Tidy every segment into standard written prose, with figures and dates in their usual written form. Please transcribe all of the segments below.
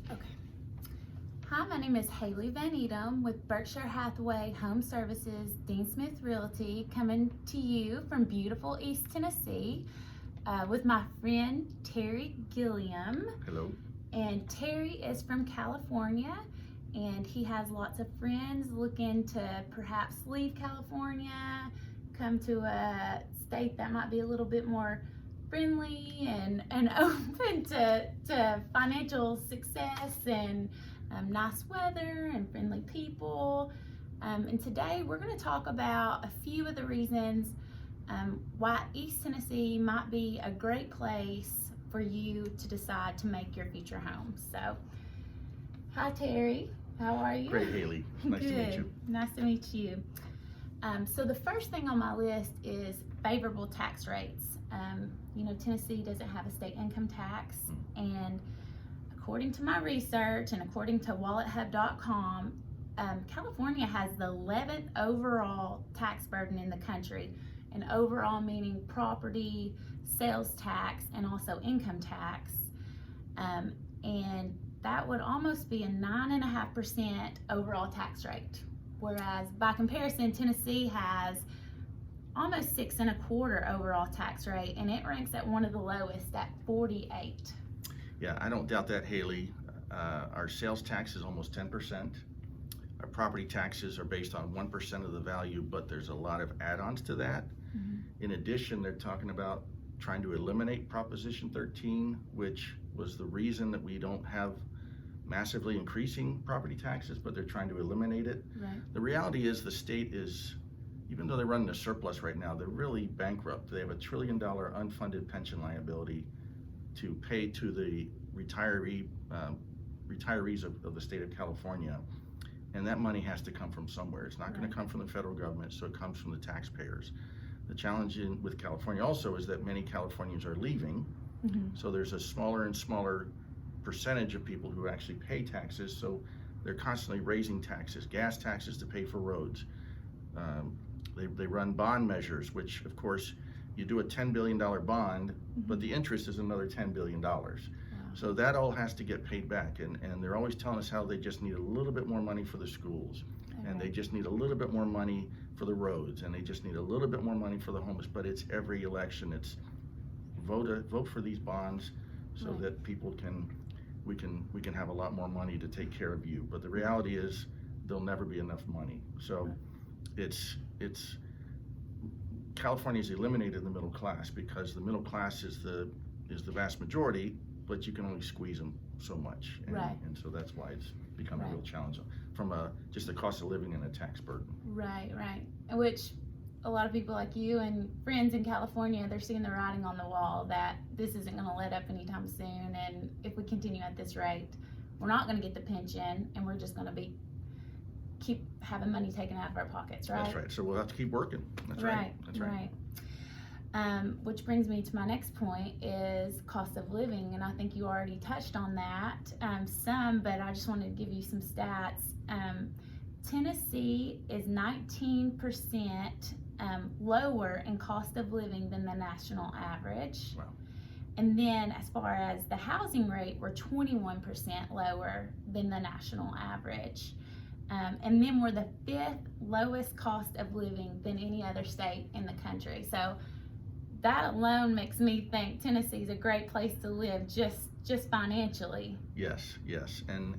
Okay. Hi, my name is Haley Van Edom with Berkshire Hathaway Home Services, Dean Smith Realty, coming to you from beautiful East Tennessee with my friend Terry Gilliam. Hello. And Terry is from California, and he has lots of friends looking to perhaps leave California, come to a state that might be a little bit more friendly and open to financial success and nice weather and friendly people. And today we're going to talk about a few of the reasons why East Tennessee might be a great place for you to decide to make your future home. So, hi Terry, how are you? Great, Haley. Nice to meet you. Nice to meet you. So the first thing on my list is favorable tax rates. Tennessee doesn't have a state income tax, and according to my research and according to WalletHub.com, California has the 11th overall tax burden in the country, and overall meaning property, sales tax, and also income tax. And that would almost be a 9.5% overall tax rate. Whereas by comparison, Tennessee has almost 6.25% overall tax rate, and it ranks at one of the lowest at 48. Yeah, I don't doubt that, Haley. Our sales tax is almost 10%. Our property taxes are based on 1% of the value, but there's a lot of add-ons to that. Mm-hmm. In addition, they're talking about trying to eliminate Proposition 13, which was the reason that we don't have massively increasing property taxes, but they're trying to eliminate it. Right. The reality is the state is, even though they're running a surplus right now, they're really bankrupt. They have $1 trillion unfunded pension liability to pay to the retirees of the state of California. And that money has to come from somewhere. It's not going to come from the federal government, so it comes from the taxpayers. The challenge with California also is that many Californians are leaving. Mm-hmm. So there's a smaller and smaller percentage of people who actually pay taxes. So they're constantly raising taxes, gas taxes to pay for roads. They run bond measures, which of course you do a $10 billion bond, but the interest is another $10 billion. Wow. So that all has to get paid back. And they're always telling us how they just need a little bit more money for the schools. Okay. And they just need a little bit more money for the roads, and they just need a little bit more money for the homeless. But it's every election, it's vote for these bonds so that people we can have a lot more money to take care of you. But the reality is there'll never be enough money. So it's California's eliminated the middle class because the middle class is the vast majority, but you can only squeeze them so much. And so that's why it's become a real challenge from just the cost of living and a tax burden. Right. Which a lot of people like you and friends in California, they're seeing the writing on the wall that this isn't going to let up anytime soon. And if we continue at this rate, we're not going to get the pension, and we're just going to keep having money taken out of our pockets, right? That's right. So we'll have to keep working. That's right. That's right. Which brings me to my next point is cost of living, and I think you already touched on that some, but I just wanted to give you some stats. Tennessee is 19% lower in cost of living than the national average. Wow. And then as far as the housing rate, we're 21% lower than the national average. And then we're the 5th lowest cost of living than any other state in the country. So that alone makes me think Tennessee's a great place to live just financially. Yes. And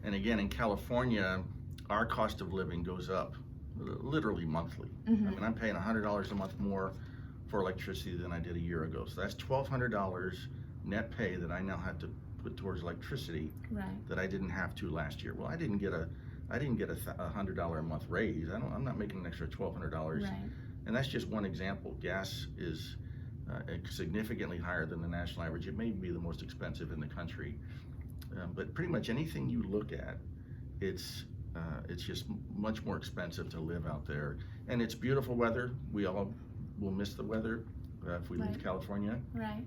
again, in California, our cost of living goes up literally monthly. Mm-hmm. I mean, I'm paying $100 a month more for electricity than I did a year ago. So that's $1,200 net pay that I now have to put towards electricity that I didn't have to last year. Well, I didn't get a $100 a month raise. I'm not making an extra $1,200. Right. And that's just one example. Gas is significantly higher than the national average. It may be the most expensive in the country. But pretty much anything you look at, it's just much more expensive to live out there. And it's beautiful weather. We all will miss the weather if we leave California. Right.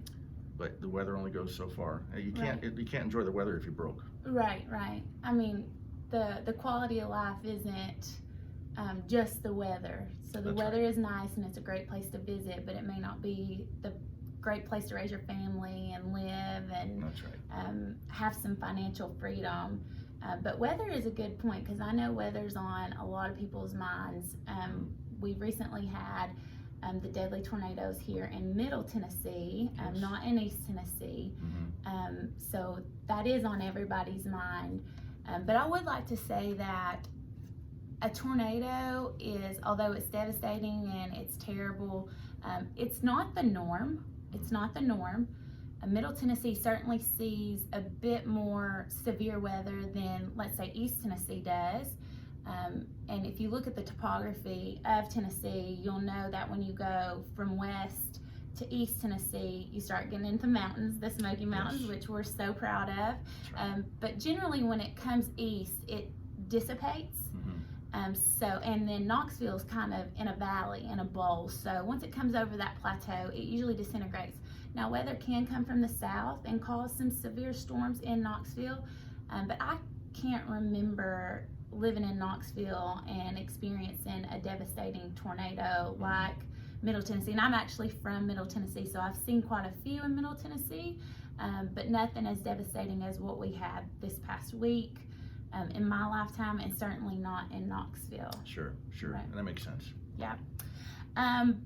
But the weather only goes so far. You can't enjoy the weather if you're broke. Right. I mean, the quality of life isn't just the weather. So the weather is nice and it's a great place to visit, but it may not be the great place to raise your family and live. And that's right. have some financial freedom. But weather is a good point, because I know weather's on a lot of people's minds. We recently had the deadly tornadoes here in Middle Tennessee, Yes. not in East Tennessee. So that is on everybody's mind. But I would like to say that a tornado is, although it's devastating and it's terrible, it's not the norm. It's not the norm. Middle Tennessee certainly sees a bit more severe weather than, let's say, East Tennessee does. And if you look at the topography of Tennessee, you'll know that when you go from west to East Tennessee, you start getting into mountains, the Smoky Mountains, Yes. which we're so proud of. That's right. But generally, when it comes east, it dissipates. And then Knoxville's kind of in a valley, in a bowl. So once it comes over that plateau, it usually disintegrates. Now, weather can come from the south and cause some severe storms in Knoxville, but I can't remember living in Knoxville and experiencing a devastating tornado like Middle Tennessee. And I'm actually from Middle Tennessee, so I've seen quite a few in Middle Tennessee, but nothing as devastating as what we had this past week. In my lifetime, and certainly not in Knoxville. Sure. Right. And that makes sense. Yeah.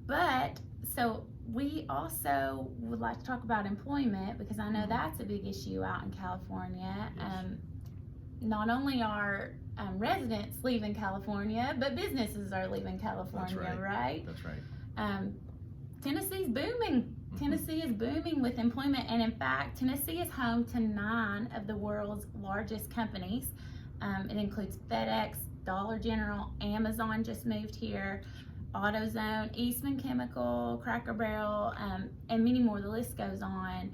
But so we also would like to talk about employment, because I know that's a big issue out in California. Yes. Not only are residents leaving California, but businesses are leaving California, That's right? That's right. Tennessee's booming. Tennessee is booming with employment, and in fact, Tennessee is home to 9 of the world's largest companies. It includes FedEx, Dollar General, Amazon just moved here, AutoZone, Eastman Chemical, Cracker Barrel, and many more. The list goes on.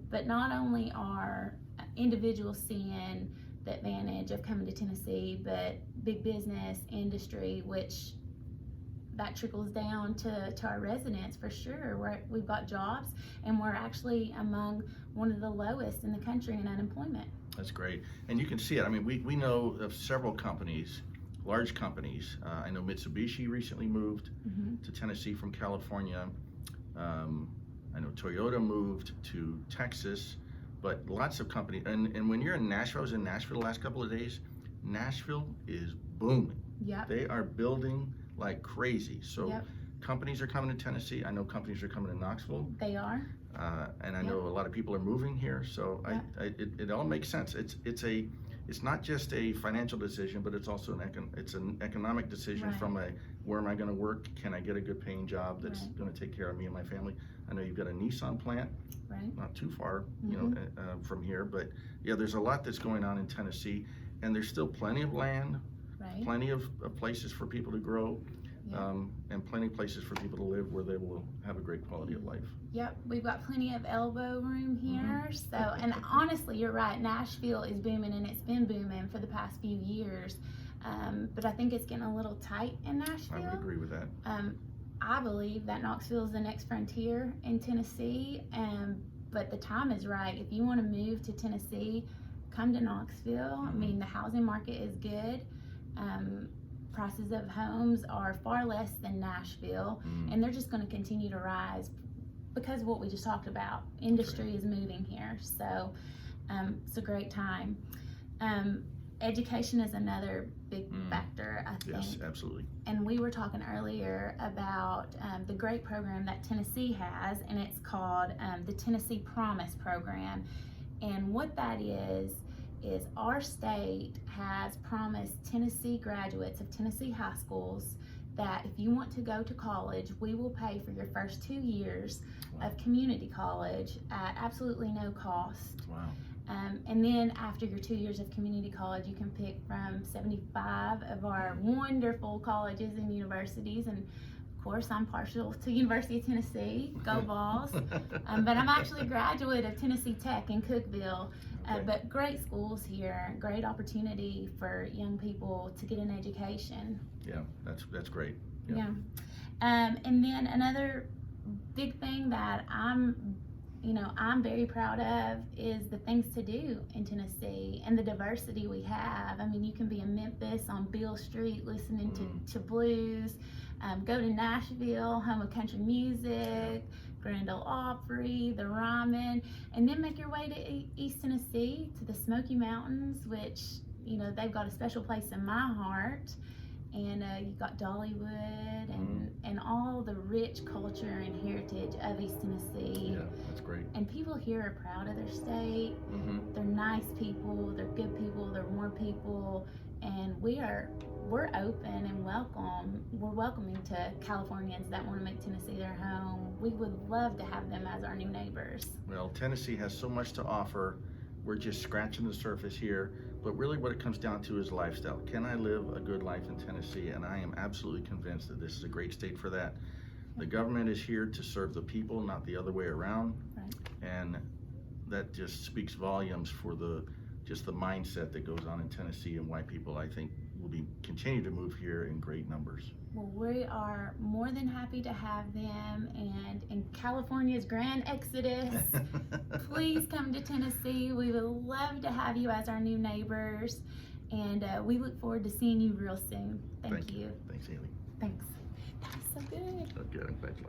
But not only are individuals seeing the advantage of coming to Tennessee, but big business, industry, which that trickles down to our residents for sure. We've got jobs, and we're actually among one of the lowest in the country in unemployment. That's great. And you can see it. I mean, we know of several companies, large companies. I know Mitsubishi recently moved to Tennessee from California. I know Toyota moved to Texas, but lots of companies. And when you're in Nashville, I was in Nashville the last couple of days, Nashville is booming. Yep. They are building like crazy. So companies are coming to Tennessee. I know companies are coming to Knoxville. They are. And I know a lot of people are moving here, so it all makes sense. It's not just a financial decision, but it's also an economic decision from where am I going to work? Can I get a good paying job that's going to take care of me and my family? I know you've got a Nissan plant, not too far, from here, but yeah, there's a lot that's going on in Tennessee, and there's still plenty of land, plenty of places for people to grow. And plenty of places for people to live where they will have a great quality of life. Yep, we've got plenty of elbow room here. So, and honestly, you're right, Nashville is booming, and it's been booming for the past few years. But I think it's getting a little tight in Nashville. I would agree with that. I believe that Knoxville is the next frontier in Tennessee, but the time is right. If you want to move to Tennessee, come to Knoxville. I mean, the housing market is good. Prices of homes are far less than Nashville, and they're just going to continue to rise because of what we just talked about. Industry is moving here, so it's a great time. Education is another big factor, I think. Yes, absolutely. And we were talking earlier about the great program that Tennessee has, and it's called the Tennessee Promise Program. And what that is our state has promised Tennessee graduates of Tennessee high schools that if you want to go to college, we will pay for your first 2 years of community college at absolutely no cost. Wow. And then after your 2 years of community college, you can pick from 75 of our wonderful colleges and universities. And of course, I'm partial to University of Tennessee, go Vols. But I'm actually a graduate of Tennessee Tech in Cookeville. But great schools here, great opportunity for young people to get an education. Yeah, that's great. Yeah. And then another big thing that I'm very proud of is the things to do in Tennessee and the diversity we have. I mean, you can be in Memphis on Beale Street listening to blues, go to Nashville, home of country music, Grand Ole Opry, the ramen, and then make your way to East Tennessee to the Smoky Mountains, which, you know, they've got a special place in my heart. And you've got Dollywood and all the rich culture and heritage of East Tennessee. Yeah, that's great. And people here are proud of their state. They're nice people, they're good people, they're warm people, and we're open and welcome. We're welcoming to Californians that want to make Tennessee their home. We would love to have them as our new neighbors. Well, Tennessee has so much to offer. We're just scratching the surface here, but really what it comes down to is lifestyle. Can I live a good life in Tennessee? And I am absolutely convinced that this is a great state for that. The government is here to serve the people, not the other way around. Right. And that just speaks volumes for the mindset that goes on in Tennessee and why people, I think, will continue to move here in great numbers. Well, we are more than happy to have them, and in California's grand exodus, please come to Tennessee. We would love to have you as our new neighbors, and we look forward to seeing you real soon. Thank you. Thanks, Haley. Thanks. That was so good. Okay, I'm glad you liked it.